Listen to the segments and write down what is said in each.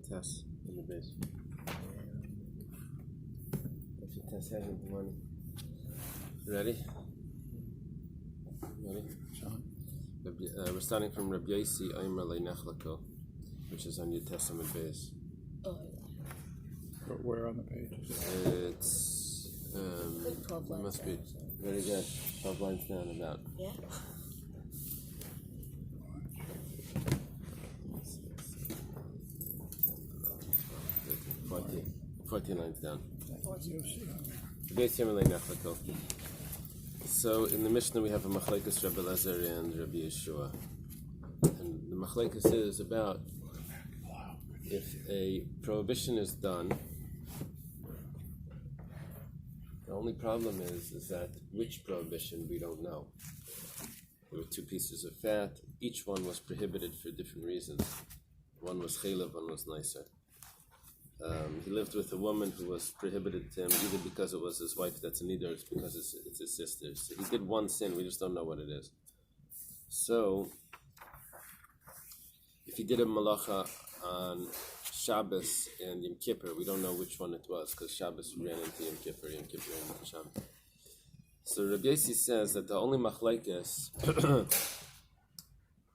test in the base. If you test heavy in the morning. Ready? Sean? We're starting from Rabbi Eily, which is on your Testament base. Where on the page? It's like 12 lines must down, be very good. 12 lines down about. Yeah. 14 lines down. Yoshi. So in the Mishnah we have a machlekes Rabbi Elazar and Rabbi Yeshua, and the machlekes is about if a prohibition is done. The only problem is that which prohibition we don't know. There were two pieces of fat. Each one was prohibited for different reasons. One was chaylev, one was nicer. He lived with a woman who was prohibited to him either because it was his wife that's a nidar, it's because it's his sister. So he did one sin, we just don't know what it is. So, if he did a malacha on Shabbos and Yom Kippur, we don't know which one it was because Shabbos ran into Yom Kippur ran into Shabbos. So Rabbi Yossi says that the only machlekes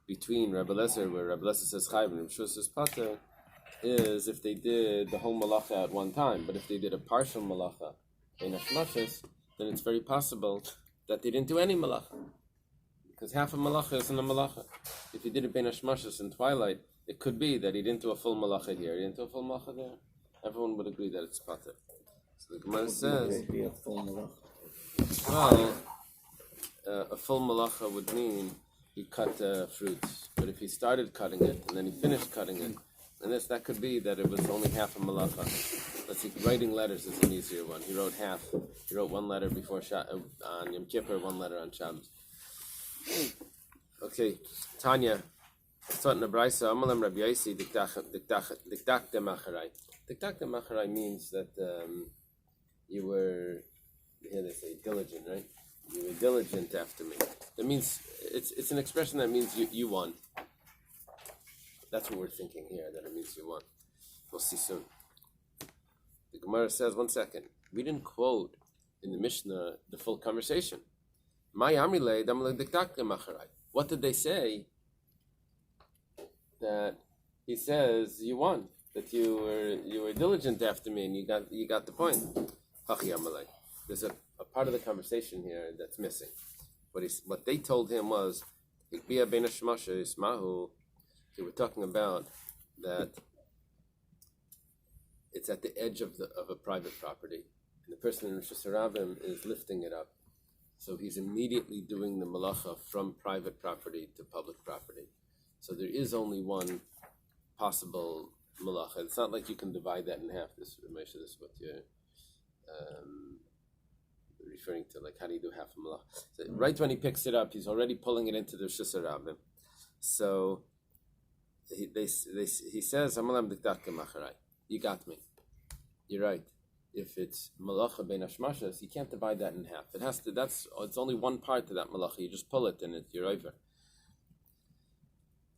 between Rabbi Elazar, where Rabbi Elazar says chayv and Rabbi Yeshua says pater, is if they did the whole malacha at one time. But if they did a partial malacha in hashmashas, then it's very possible that they didn't do any malacha, because half a malacha isn't a malacha. If he did it bein hashmashas in twilight, it could be that he didn't do a full malacha here, he didn't do a full malacha there. Everyone would agree that it's pater. So the Gemara says, well, a full malacha would mean he cut fruits. But if he started cutting it and then he finished cutting it, and that could be that it was only half a malacha. Let's see, writing letters is an easier one. He wrote half. He wrote one letter before on Yom Kippur, one letter on Shabbos. Okay, Tanya. Start in the Bais. Amalam Rabbi Yossi dikdak demacharai. Dikdak demacharai means that you were, here they say, diligent, right? You were diligent after me. That means it's an expression that means you won. That's what we're thinking here, that it means you won. We'll see soon. The Gemara says, 1 second, we didn't quote in the Mishnah the full conversation. What did they say? That he says you won, that you were diligent after me and you got the point. There's a part of the conversation here that's missing. What they told him was, they were talking about that it's at the edge of a private property, and the person in Rosh Hashanah is lifting it up. So he's immediately doing the malacha from private property to public property. So there is only one possible malacha. It's not like you can divide that in half. This is what you're referring to. Like, how do you do half a malacha? So right when he picks it up, he's already pulling it into the Rosh Hashanah. So he says, you got me. You're right. If it's malacha bein hashmashas, you can't divide that in half. It's only one part to that malacha. You just pull it and you're over.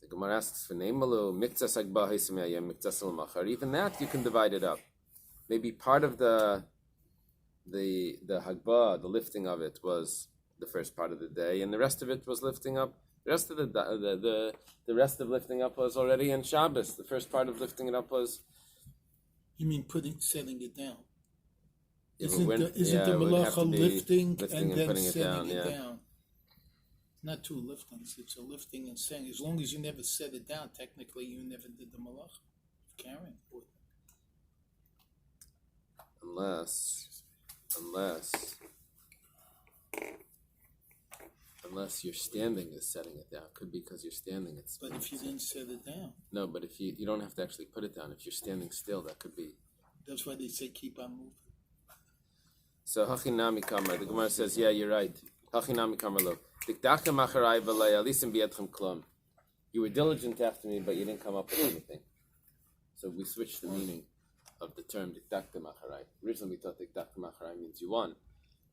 The Gemara asks for neimalu mikzas hagbah haisamiyah mikzas al-machar. Even that you can divide it up. Maybe part of the hagbah, the lifting of it, was the first part of the day, and the rest of it was lifting up. The rest of the rest of lifting up was already in Shabbos. The first part of lifting it up was. You mean setting it down? Yeah, isn't the malacha lifting and then putting setting it down? Down? Not two liftings. It's a lifting and setting. As long as you never set it down, technically you never did the malacha. Carrying. Unless you're standing is setting it down. Could be because you're standing. But if you didn't set it down. No, but if you don't have to actually put it down. If you're standing still, that could be. That's why they say keep on moving. So hachinami kamar. The Gemara says, yeah, you're right. Hachinami kamar lo. Dikdaka macharai v'lay alisim biyadchem klum. You were diligent after me, but you didn't come up with anything. So we switched the meaning of the term dikdaka macharai. Originally we thought dikdaka macharai means you won.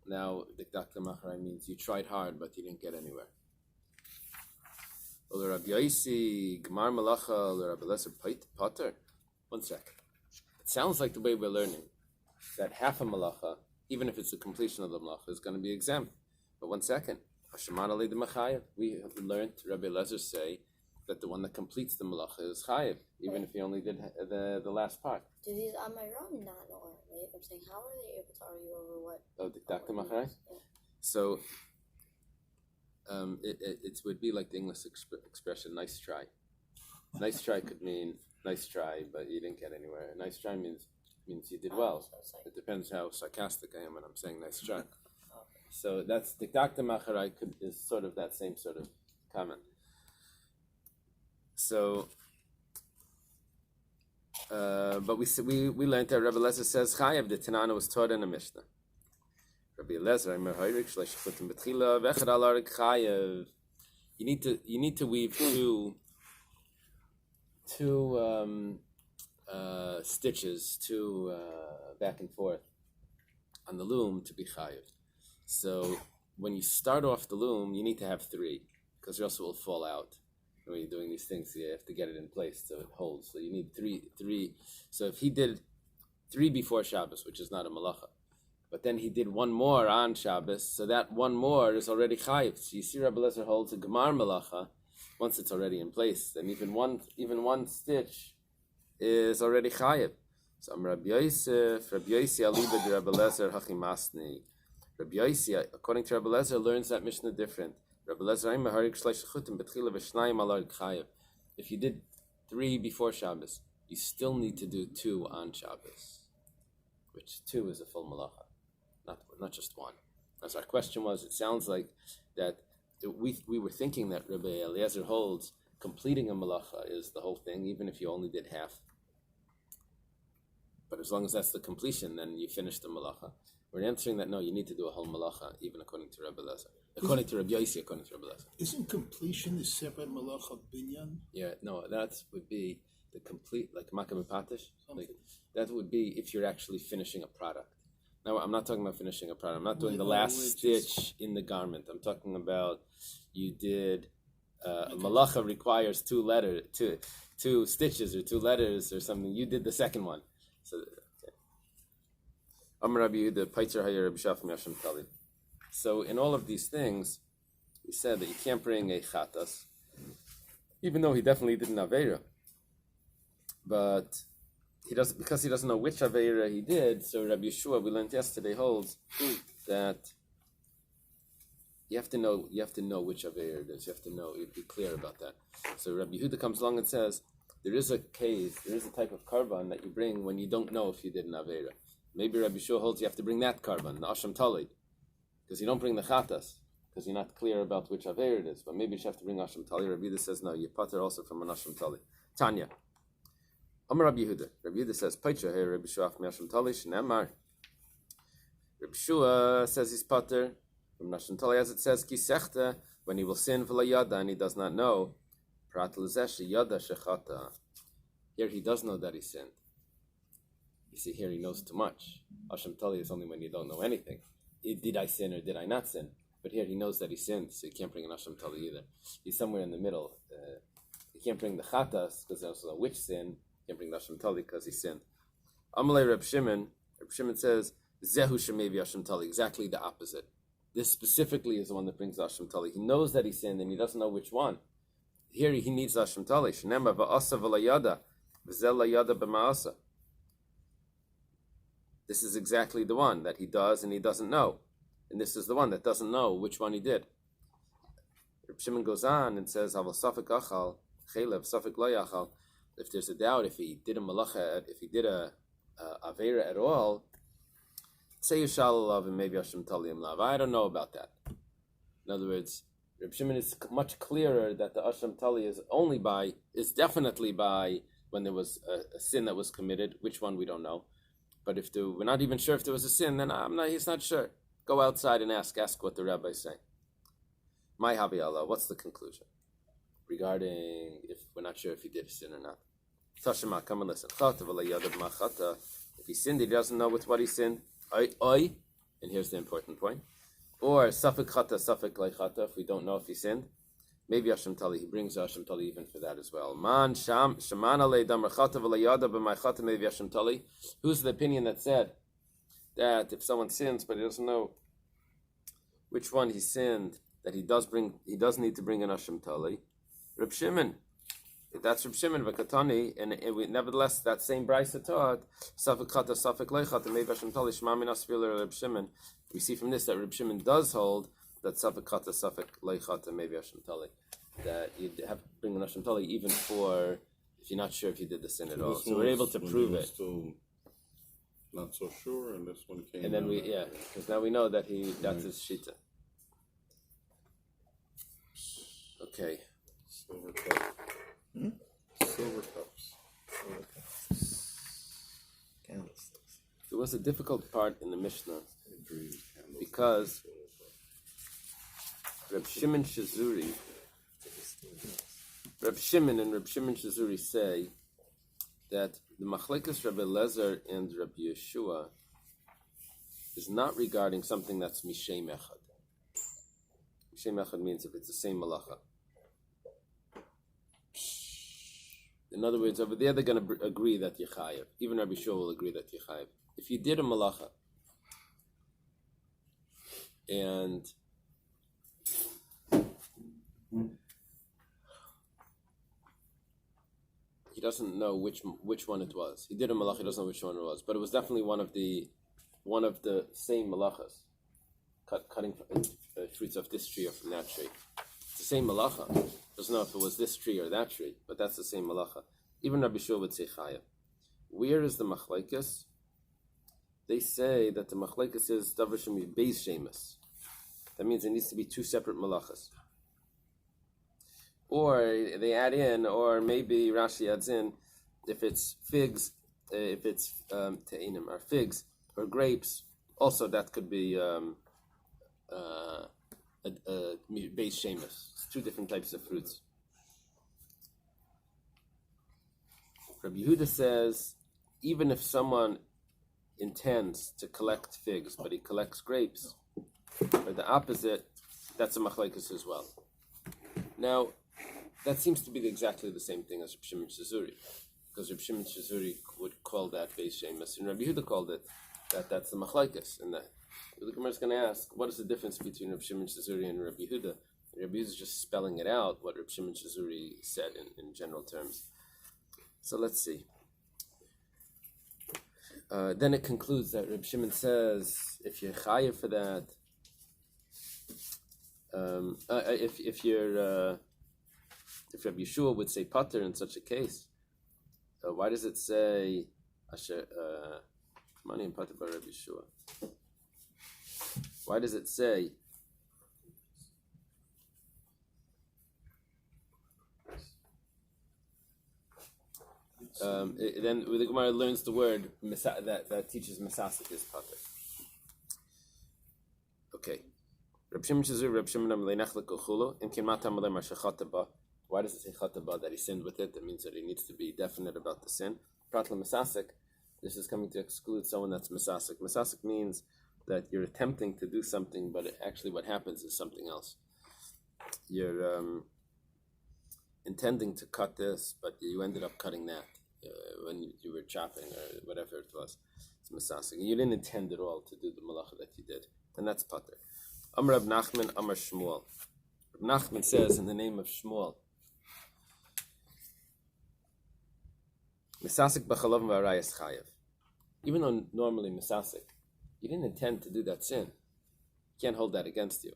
Now, dikdaka macharai means you tried hard, but you didn't get anywhere. Rabbi Yossi, Gemar Malacha, Rabbi Elazar Pater. One sec. It sounds like the way we're learning that half a malacha, even if it's the completion of the malacha, is going to be exempt. But one second. We learned Rabbi Eliezer say that the one that completes the malacha is chayiv, even if he only did the last part. Do these Amiram not know? Right? I'm saying, how are they able to argue over what? Oh, diktakta macharai? Yeah. So it would be like the English expression, nice try. Nice try could mean nice try, but you didn't get anywhere. Nice try means you did well. It depends how sarcastic I am when I'm saying nice try. So that's diktakta macharai is sort of that same sort of comment. So, but we learned that Rabbi Eliezer says chayav. The Tanana was taught in a Mishnah. Rabbi Eliezer, you need to weave two stitches, back and forth on the loom to be chayav. So when you start off the loom, you need to have three, because or else it will fall out. And when you're doing these things, you have to get it in place so it holds. So you need three. So if he did 3 before Shabbos, which is not a malacha, but then he did one more on Shabbos, so that one more is already chayiv. So you see Rabbi Eliezer holds a gemar malacha once it's already in place. Then even one stitch is already chayiv. So Rabbi Yosef aliba de Rabbi Eliezer hachimasni. Rabbi Yosef, according to Rabbi Eliezer, learns that Mishnah different. Rabbi Eliezer, if you did 3 before Shabbos, you still need to do 2 on Shabbos, which 2 is a full malacha, not just 1. As our question was, it sounds like that we were thinking that Rabbi Eliezer holds completing a malacha is the whole thing, even if you only did half. But as long as that's the completion, then you finish the malacha. We're answering that no, you need to do a whole malacha, even according to Rabbi Eliezer. According to Rabbi Yossi, according to Rabbi Eliezer. Isn't completion a separate malacha of binyan? Yeah, no, that would be the complete, like makam patish. Like, that would be if you're actually finishing a product. Now, I'm not talking about finishing a product. I'm not doing the last stitch in the garment. I'm talking about you did, malacha requires 2 stitches or 2 letters or something. You did the second one. So, so in all of these things, we said that you can't bring a chatas, even though he definitely did an aveira. But because he doesn't know which aveira he did. So Rabbi Yeshua, we learned yesterday, holds that you have to know which aveira it is. You have to know. Be clear about that. So Rabbi Yehuda comes along and says there is a type of karban that you bring when you don't know if you did an aveira. Maybe Rabbi Yeshua holds you have to bring that karban, the asham tali, because you don't bring the chatas, because you're not clear about which aveir it is. But maybe you have to bring asham tali. Rabbi Yehuda says no, you pater also from an asham tali. Tanya, Amar Rabbi Yehuda. Rabbi Yehuda says pater here Rabbi Yeshua from asham tali shneimar. Rabbi Yeshua says he's pater from asham tali, as it says kisechta, when he will sin v'la yada and he does not know. Prat l'zeh yada shechata. Here he does know that he sinned. You see, here he knows too much. Asham Tali is only when you don't know anything. Did I sin or did I not sin? But here he knows that he sinned, so he can't bring an Asham Tali either. He's somewhere in the middle. He can't bring the Chatas because he doesn't know which sin. He can't bring the Asham Tali because he sinned. Amalei Reb Shimon says, Zehu Shemevi Asham Tali, exactly the opposite. This specifically is the one that brings the Asham Tali. He knows that he sinned and he doesn't know which one. Here he needs the Asham Tali. Shnema va'asa v'layada, v'zel layada b'ma'asa. This is exactly the one that he does and he doesn't know. And this is the one that doesn't know which one he did. Reb Shimon goes on and says, Aval safek achal, chelev safek lo yachal. If there's a doubt, if he did a malacha, if he did a aveira at all, say Yishal alav and maybe Asham Taliyim lav. I don't know about that. In other words, Reb Shimon is much clearer that the Asham Tali is definitely by when there was a sin that was committed. Which one we don't know. But if we're not even sure if there was a sin, then he's not sure. Go outside and ask what the rabbis say. My Havi Allah, what's the conclusion regarding if we're not sure if he did a sin or not? Tashema, come and listen. If he sinned, he doesn't know with what he sinned. And here's the important point. Or safek chata, safek lay chata, if we don't know if he sinned. maybe Hashem Tali, he brings Hashem Tali even for that as well. Man Sham Shaman Ale Damar Chata V'Layada B'May Chata maybe Hashem Tali. Who's the opinion that said that if someone sins but he doesn't know which one he sinned, that he does need to bring an Hashem Tali? Reb Shimon. That's Reb Shimon v'Katani, and nevertheless that same Bais taught Safek Chata Safek Leichata maybe Hashem Tali Shema Min Asfil Reb Shimon. We see from this that Reb Shimon does hold that Safek Chata Safek Leichata maybe Hashem Tali, that you have to bring an Hashem Tali even for if you're not sure if you did the sin at all. So we're able to prove it. Still not so sure, and this one came. And then because now we know that that's his shita. Okay. Silver cup. Silver cups. Candlesticks. There was a difficult part in the Mishnah because Reb Shimon and Reb Shimon Shazuri say that the Machlekes Rabbi Lezer and Rabbi Yeshua is not regarding something that's Mishem Echad. Mishem Echad means if it's the same malacha. In other words, over there they're going to agree that Yechayev. Even Rabbi Yeshua will agree that Yechayev. If you did a malacha and he doesn't know which one it was. He did a malacha, he doesn't know which one it was, but it was definitely one of the same malachas, cutting fruits of this tree or from that tree. It's the same malacha. Doesn't know if it was this tree or that tree, but that's the same malacha. Even Rabbi Shua would say chayav. Where is the machlekes? They say that the machlekes is davar shemi beis shemus. That means it needs to be two separate malachas. Or they add in, or maybe Rashi adds in, if it's figs, if it's te'inim, or figs, or grapes, also that could be beis shemus. It's two different types of fruits. Rabbi Yehuda says, even if someone intends to collect figs, but he collects grapes, or the opposite, that's a machlekes as well. Now, that seems to be exactly the same thing as Reb Shimon Shazuri, because Reb Shimon Shazuri would call that beis shemus, and Rabbi Yehuda called it that's the machlekes. And the Gemara is going to ask, what is the difference between Reb Shimon Shazuri and Rabbi Yehuda? And Rabbi Yehuda is just spelling it out, what Reb Shimon Shazuri said in general terms. So let's see. Then it concludes that Reb Shimon says, if you're chayav for that, if Rabbi Yeshua would say pater in such a case, why does it say asher mani and pater by Rabbi Yeshua? Why does it say then the Gemara learns the word that teaches Mesasik is pater. Okay. Reb Shimon Shazur, Reb Shimon Amalei Nechla Im Kinmat Amalei Mashachataba. Why does it say Chataba that he sinned with it? That means that he needs to be definite about the sin. Pratla Mesasik, this is coming to exclude someone that's Mesasik. Mesasik means that you're attempting to do something, but actually what happens is something else. You're intending to cut this, but you ended up cutting that when you were chopping or whatever it was. It's Mesasik. And you didn't intend at all to do the malacha that you did. And that's pater. Amar Rab Nachman, Amar Shmuel. Rab Nachman says in the name of Shmuel, Mesasik b'chalav v'arayas chayav. Even though normally Mesasik, you didn't intend to do that sin. You can't hold that against you.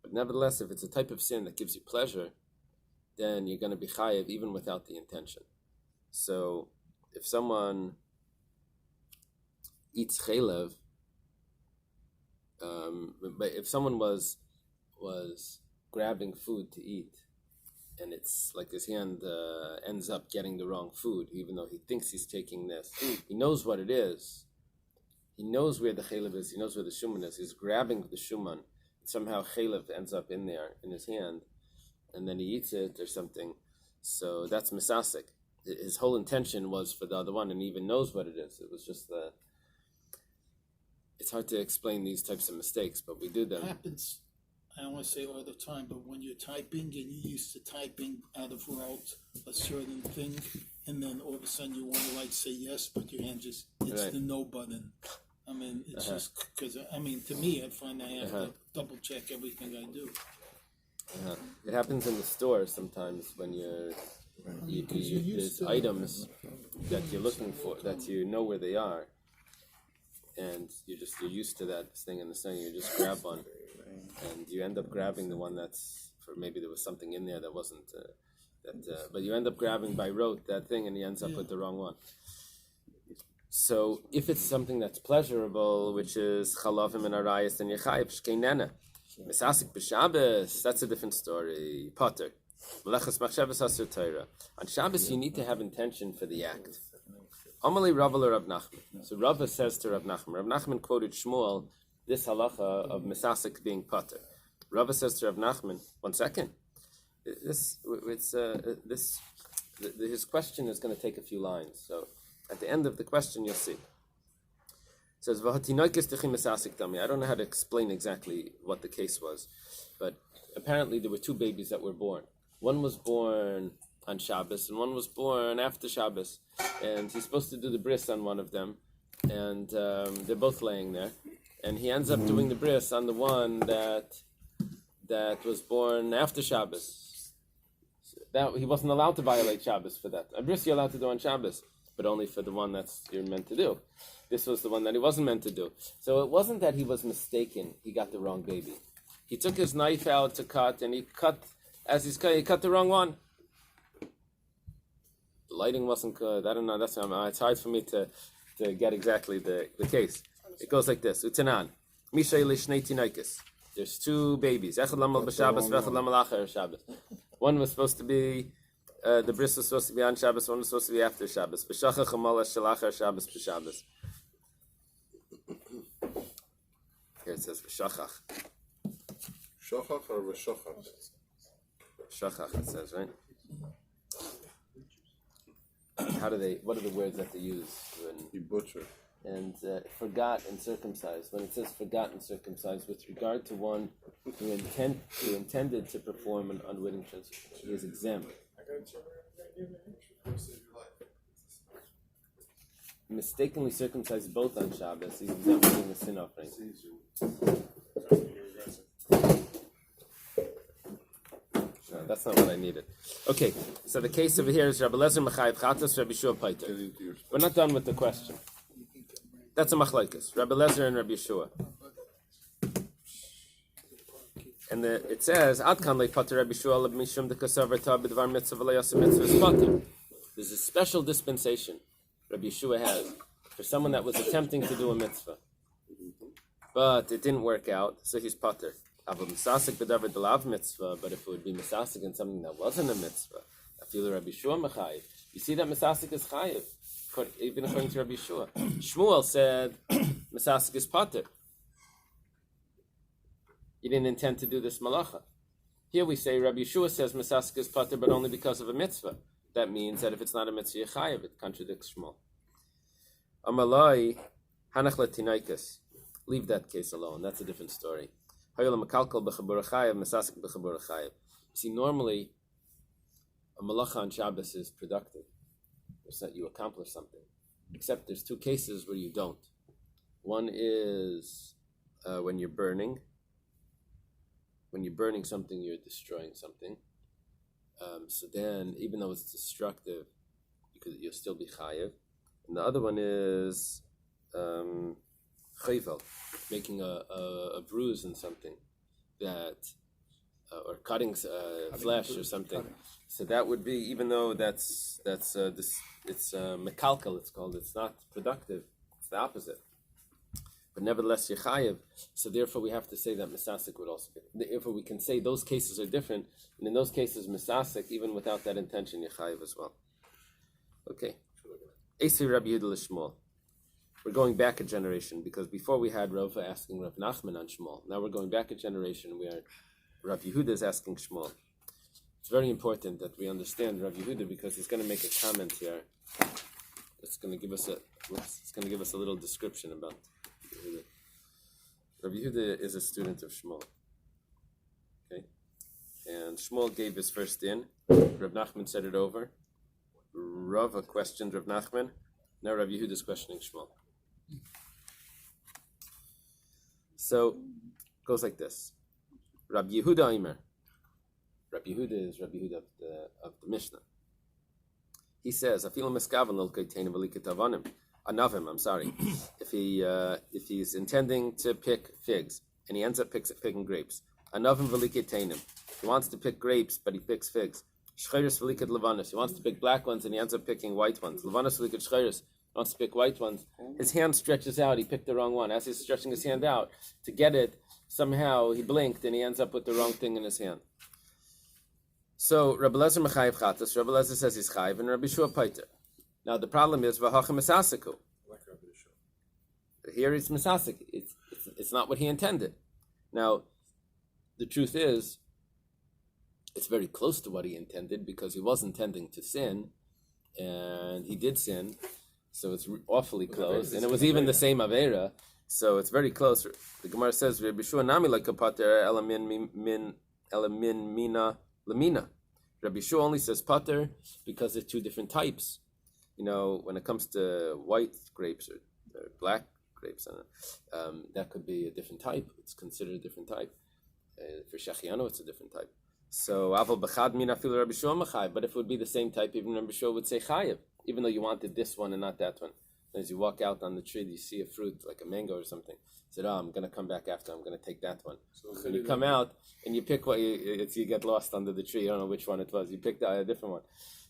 But nevertheless, if it's a type of sin that gives you pleasure, then you're going to be chayav even without the intention. So if someone eats chaylev, but if someone was grabbing food to eat, and it's like his hand ends up getting the wrong food, even though he thinks he's taking this, he knows what it is. He knows where the chaylev is. He knows where the shuman is. He's grabbing the shuman. Somehow chaylev ends up in there in his hand, and then he eats it or something. So that's mesasik. His whole intention was for the other one, and he even knows what it is. It was just it's hard to explain these types of mistakes, but we do them. Happens. I don't want to say all the time, but when you're typing and you're used to typing out of route a certain thing, and then all of a sudden you want to say yes, but your hand just hits the no button. I mean, it's just because, to me, I find I have to double check everything I do. It happens in the store sometimes when there's items that you're looking for, that you know where they are, and you're used to that thing in the thing, you just grab one, and you end up grabbing the one that's, for maybe there was something in there that wasn't, but you end up grabbing by rote that thing, and he ends up with the wrong one. So if it's something that's pleasurable, which is chalavim and arayas, then yechayev shkeinena. Misasik b'Shabbos, that's a different story. Potter. Melechas machshavas asur Torah. On Shabbos, you need to have intention for the act. Amalei Rava or Rav Nachman. So Rava says to Rav Nachman. Rav Nachman quoted Shmuel this halacha of misasik being potter. Rava says to Rav Nachman, 1 second. His question is going to take a few lines. So at the end of the question, you'll see. It says, I don't know how to explain exactly what the case was, but apparently there were 2 babies that were born. One was born on Shabbos, and one was born after Shabbos. And he's supposed to do the bris on one of them, and they're both laying there. And he ends up doing the bris on the one that was born after Shabbos. That he wasn't allowed to violate Shabbos for that. A bris you're allowed to do on Shabbos, but only for the one that's you're meant to do. This was the one that he wasn't meant to do. So it wasn't that he was mistaken. He got the wrong baby. He took his knife out to cut, and he cut the wrong one. The lighting wasn't good. I don't know. It's hard for me to get exactly the case. It goes like this. Utanan. Misha Eily shnei tinaikos. There's 2 babies. Echad lamal b'Shabbos, v'echad lamal achar Shabbos. One was supposed to be, the bris was supposed to be on Shabbos, one was supposed to be after Shabbos. B'shachach hamala shalachar Shabbos b'Shabbos. Here it says b'shachach. Shachach or v'shachach? Shachach it says, right? What are the words that they use when He butchered. and forgot and circumcised? When it says forgot and circumcised, with regard to one who intended to perform an unwitting transgression, he is exempt. Mistakenly circumcised both on Shabbos, he's exempt from the sin offering. No, that's not what I needed. Okay, so the case over here is Rabbi Lezer Mechayev Chatas, Rabbi Yeshua Paiter. We're not done with the question. That's a machlokes, Rabbi Lezer and Rabbi Yeshua. And it says, Ad kan le'pater Rabbi Yeshua mishum dekasavar ta b'dvar mitzvah v'le'yaseh mitzvah is pater. There's a special dispensation Rabbi Yeshua has for someone that was attempting to do a mitzvah, but it didn't work out, so he's pater. But if it would be misasik in something that wasn't a mitzvah, I feel Rabbi Yeshua mechayev. You see that misasik is chayev, even according to Rabbi Yeshua. Shmuel said misasik is pater. He didn't intend to do this malacha. Here we say Rabbi Yeshua says misasik is pater, but only because of a mitzvah. That means that if it's not a mitzvah, you're chayev. It contradicts Shmuel. Amalai hanach letinaikas. Leave that case alone. That's a different story. You see, normally a malacha on Shabbos is productive. It's that you accomplish something. Except there's 2 cases where you don't. One is when you're burning. When you're burning something, you're destroying something. So then, even though it's destructive, you'll still be chayev. And the other one is chayvel, making a bruise in something that, or cutting flesh or something. So that would be, even though it's mekalkel, it's called. It's not productive. It's the opposite. But nevertheless, you're chayev. So therefore, we have to say that misasik would also be. Therefore, we can say those cases are different, and in those cases, misasik, even without that intention, you're chayev as well. Okay. Eily Rabbi Yehuda l'Shmuel. We're going back a generation, because before we had Rava asking Rav Nachman on Shmuel. Now we're going back a generation where Rav Yehuda is asking Shmuel. It's very important that we understand Rav Yehuda, because he's going to make a comment here. It's going to give us a little description about Yehuda. Rav Yehuda is a student of Shmuel. and Shmuel gave his first din. Rav Nachman said it over. Rava questioned Rav Nachman. Now Rav Yehuda is questioning Shmuel. So it goes like this. Rabbi Yehuda Aimer. Rabbi Yehuda is Rabbi Yehuda of the Mishnah. He says, Anavim, I'm sorry. If he's intending to pick figs and he ends up picking grapes. Anavim veliketainim. He wants to pick grapes, but he picks figs. Shcheiros veliket levanos. He wants to pick black ones and he ends up picking white ones. Levanos veliket shcheiros. He wants to pick white ones. His hand stretches out. He picked the wrong one. As he's stretching his hand out to get it, somehow he blinked and he ends up with the wrong thing in his hand. So Rabbi Lezer mechayev chatas. Rabbi Lezer says he's chayev, and Rabbi Shua paiter. Now the problem is v'hachem misaseku. Here it's misasek. It's not what he intended. Now the truth is, it's very close to what he intended because he was intending to sin, and he did sin. So it's awfully close, and it was even the same avera. So it's very close. The Gemara says Rabbi Shua nami like a pater elamin mina lamina. Rabbi Shua only says pater because there's two different types. You know, when it comes to white grapes or black grapes, that could be a different type. It's considered a different type. For Shechianu, it's a different type. So aval b'chad mina fil Rabbi Shua mechayev. But if it would be the same type, even Rabbi Shua would say chayev, even though you wanted this one and not that one. As you walk out on the tree, you see a fruit like a mango or something. You said, I'm going to come back after. I'm going to take that one. So you come out and you pick what you get lost under the tree. You don't know which one it was. You picked a different one.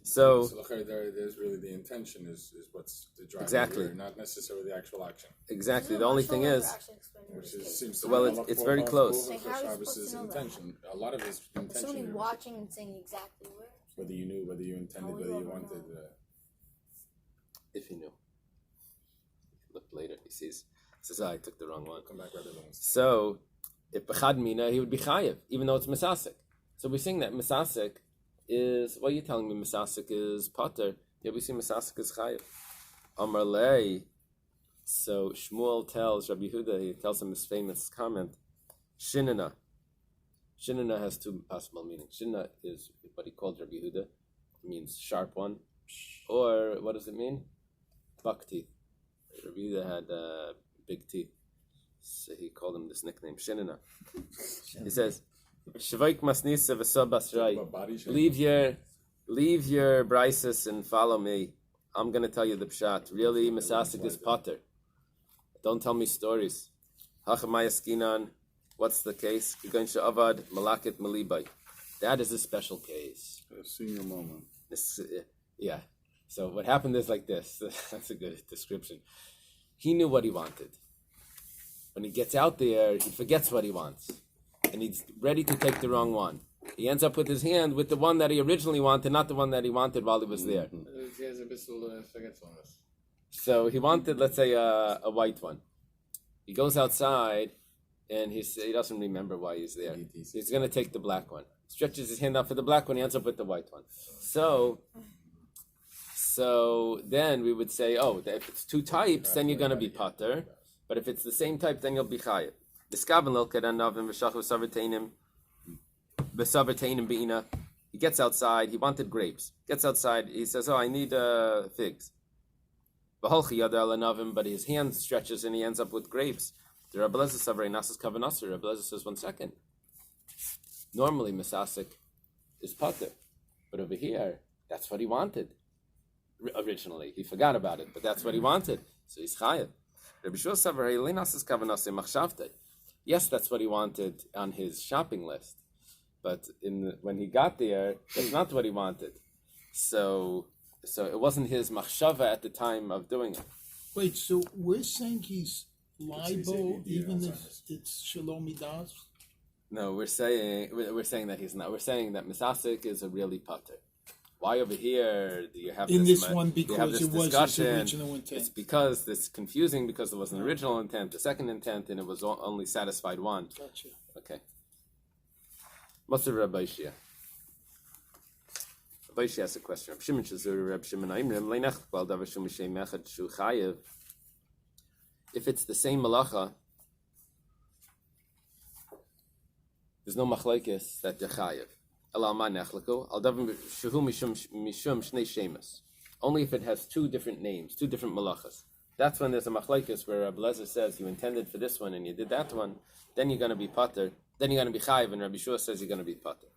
So there's really the intention is what's the driver exactly here, not necessarily the actual action. Exactly. The only thing is, Seems to well, be it's very close. Like, how are we supposed to know intention. A lot of his intention. Somebody watching and saying exactly where. Whether you knew, whether you intended, whether you wanted. If he knew. Look later, he says, I took the wrong one. Come back rather than. So, if b'chad mina, he would be chayev, even though it's misasek. So we're saying that misasek is, what are you telling me misasek is pater? Yeah, we see misasek is chayev. Amar lei. So Shmuel tells Rabbi Yehuda, he tells him his famous comment, Shinana. Shinana has two possible meanings. Shinana is what he called Rabbi Yehuda. It means sharp one. Or, what does it mean? Buck teeth. Rabbi Yehuda had big teeth. So he called him this nickname, Shinana. He says, Shavaik masnisa v'sabasrai. Leave your brises and follow me. I'm going to tell you the pshat. Really, misasik is pater. Don't tell me stories. Hachamayaskinan. What's the case? Avad malakit malibay. That is a special case. A senior moment. Yeah. So what happened is like this. That's a good description. He knew what he wanted. When he gets out there, he forgets what he wants. And he's ready to take the wrong one. He ends up with his hand with the one that he originally wanted, not the one that he wanted while he was there. He has a bit of forgetfulness. So he wanted, let's say, a white one. He goes outside, and he doesn't remember why he's there. He's going to take the black one. Stretches his hand out for the black one, he ends up with the white one. So then we would say, if it's two types, then you're going to be pater. But if it's the same type, then you'll be chayev. He gets outside, he wanted grapes. Gets outside, he says, I need figs. But his hand stretches and he ends up with grapes. The Rabbi Lezer says, 1 second. Normally, misasik is pater. But over here, that's what he wanted. Originally, he forgot about it, but that's what he wanted. So he's chayev. Yes, that's what he wanted on his shopping list. But when he got there, that's not what he wanted. So it wasn't his machshava at the time of doing it. Wait, so we're saying he's liable even if it's shalom midas? No, we're saying that he's not. We're saying that misasik is a really pater. Why over here do you have in this one because it was his original intent? It's because it's confusing because there was an original intent, the second intent, and it was only satisfied one. Gotcha. Okay. What's the Rabbi Shia? Rabbi Shia has a question. If it's the same malacha, there's no machlekes that they're chayev. Only if it has two different names, two different malachas. That's when there's a machlekes where Rabbi Lezer says you intended for this one and you did that one, then you're going to be pater, then you're going to be chayiv, and Rabbi Shua says you're going to be pater.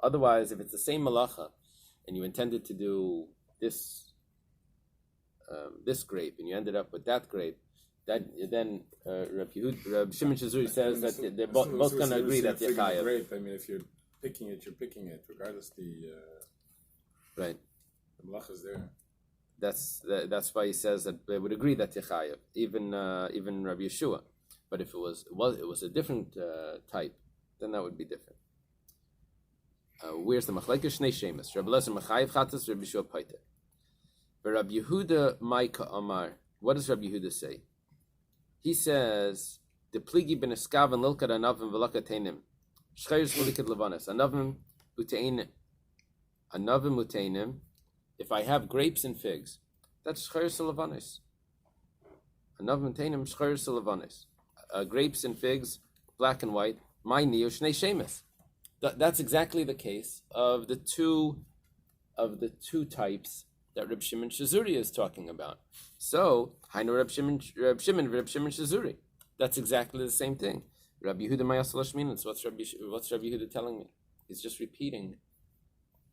Otherwise, if it's the same malacha and you intended to do this grape and you ended up with that grape, then Rabbi Shimon Shazuri says that they're both going to agree that you're chayiv. Grape. I mean, if you're picking it, regardless the malach is there. That's why he says that they would agree that you're chayiv, even Rabbi Yeshua. But if it was a different type, then that would be different. Where's the machlekes? Shnei shemes. Rabbi Lezer mechayiv chatas, Rabbi Yeshua paiter. But Rabbi Yehuda Maika Amar, what does Rabbi Yehuda say? He says, "The pligi ben eskav and lilkad anavim v'lakatenim, shchayus v'likad levanis anavim uteinim. If I have grapes and figs, that's shchayus levanis. Anavim uteinim shchayus levanis. Grapes and figs, black and white. My neo shnei shemes. That's exactly the case of the two types that Reb Shimon Shazuri is talking about. So, Hainu Reb Shimon Shazuri. That's exactly the same thing. Rabbi Yehuda Mayasalash Minutz. What's Rabbi Yehuda telling me? He's just repeating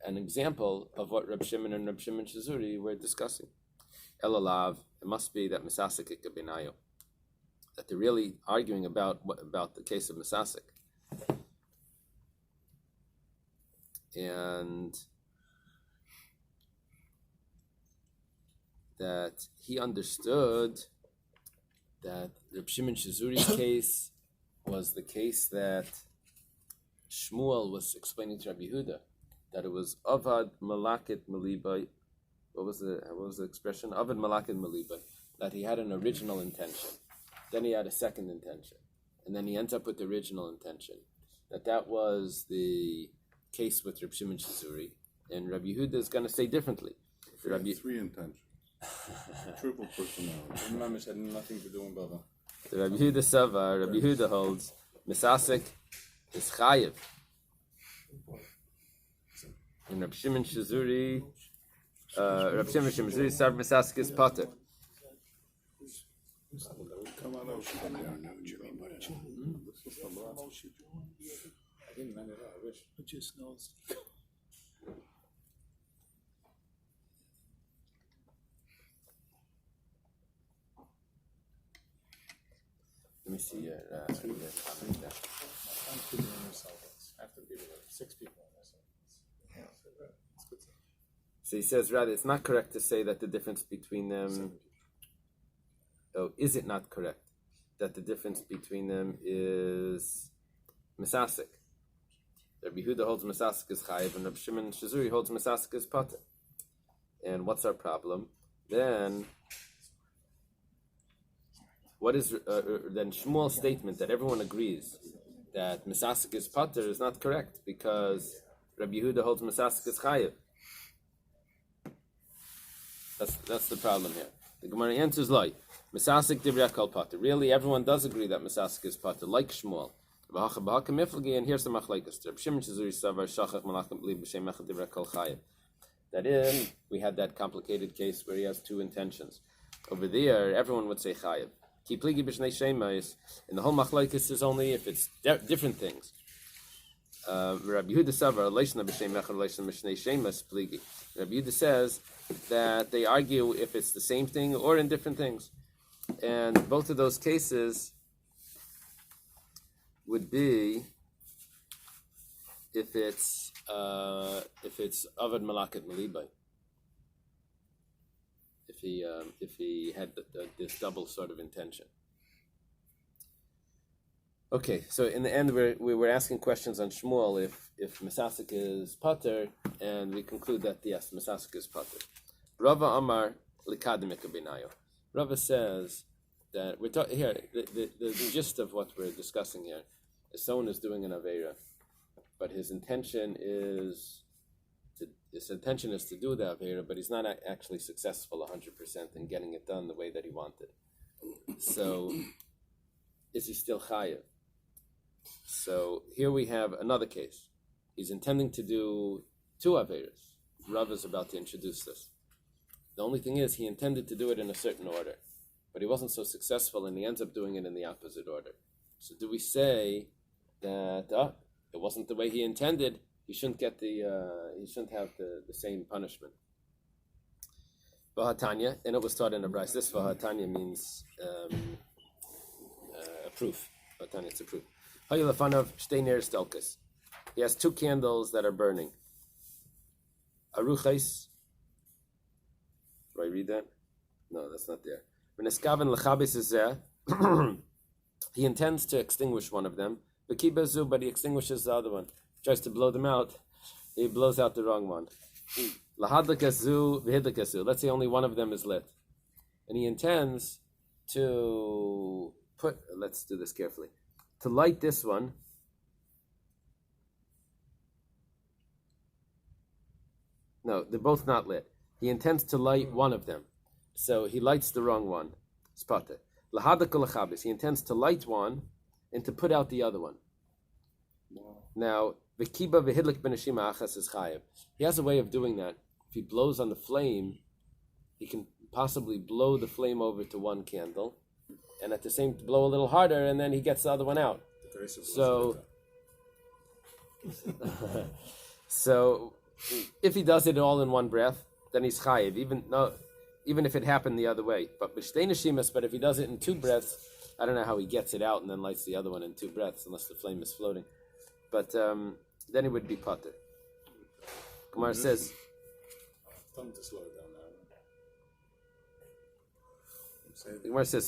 an example of what Reb Shimon and Reb Shimon Shazuri were discussing. Elalav, it must be that Misasik Ikabinayo. That they're really arguing about the case of Misasik. And that he understood that Reb Shimon Shazuri's case was the case that Shmuel was explaining to Rabbi Yehuda, that it was Avad Malakit Malibai. What was the expression? Avad Malakit Malibai. That he had an original intention, then he had a second intention, and then he ends up with the original intention. That was the case with Reb Shimon Shazuri, and Rabbi Yehuda is going to say differently. Three intentions. Triple personality. Mamish had nothing to do with Bava. The Rabbi Yehuda Sava, Rabbi Yehuda holds Misasik is chayiv, and Rabbi Shimon Shazuri, Sav Misasik is pater. I didn't mind it out. I wish. It just knows. Let me see your My time to be in yourself. I have to be with 6 people in yourself. Yeah. It's good. So he says, rather, it's not correct to say that the difference between them. Oh, is it not correct that the difference between them is Misasik? Rabbi Yehuda holds Misasik is chayiv, and Rabbi Shimon Shazuri holds Misasik is pater. And what's our problem? Then, what is then Shmuel's statement that everyone agrees that Misasik is pater is not correct because Rabbi Yehuda holds Misasik is chayiv. That's the problem here. The Gemara answers like Misasik divrei kol pater. Really, everyone does agree that Misasik is pater, like Shmuel. And here's the machlekes. That is, we had that complicated case where he has two intentions. Over there, everyone would say chayiv. And the whole machlekes is only if it's different things. Rabbi Yehuda Savar, Rabbi Yehuda says that they argue if it's the same thing or in different things. And both of those cases would be if it's avad malakit malibai. If he had this double sort of intention. Okay, so in the end we were asking questions on Shmuel if Misasik is pater, and we conclude that yes, Misasik is pater. Rava Amar likadim ekabinayo. Rava says that we're talking here. The gist of what we're discussing here is someone is doing an aveira, but his intention is to do the aveira, but he's not actually successful 100% in getting it done the way that he wanted. So, is he still chayiv? So here we have another case. he's intending to do 2 Averas. Rav is about to introduce this. The only thing is, he intended to do it in a certain order, but he wasn't so successful, and he ends up doing it in the opposite order. So do we say that it wasn't the way he intended? He shouldn't get he shouldn't have the same punishment. Vahatanya, and it was taught in a Bais. This Vahatanya means a proof. Vahatanya, it's a proof. Hayilafanav shteiner stelkas. He has 2 candles that are burning. Aruchais. Do I read that? No, that's not there. V'neskaven l'chabis zeh. He intends to extinguish one of them. V'kibazu, but he extinguishes the other one. Tries to blow them out. He blows out the wrong one. Lahadlikazu v'hidlikazu. Let's say only one of them is lit. And he intends to let's do this carefully. To light this one. No, they're both not lit. He intends to light one of them. So he lights the wrong one. Spata. Lahadakal lechabis. He intends to light one and to put out the other one. Wow. Now, v'kiba v'hidlik b'neshima achas is chayev. He has a way of doing that. If he blows on the flame, he can possibly blow the flame over to one candle, and at the same time blow a little harder, and then he gets the other one out. So if he does it all in one breath, then he's chayev, even if it happened the other way. But b'shtei neshimas, but if he does it in 2 breaths, I don't know how he gets it out and then lights the other one in 2 breaths, unless the flame is floating. But then it would be pater. Gemara says, Tell him to slow it down now. The Gemara says,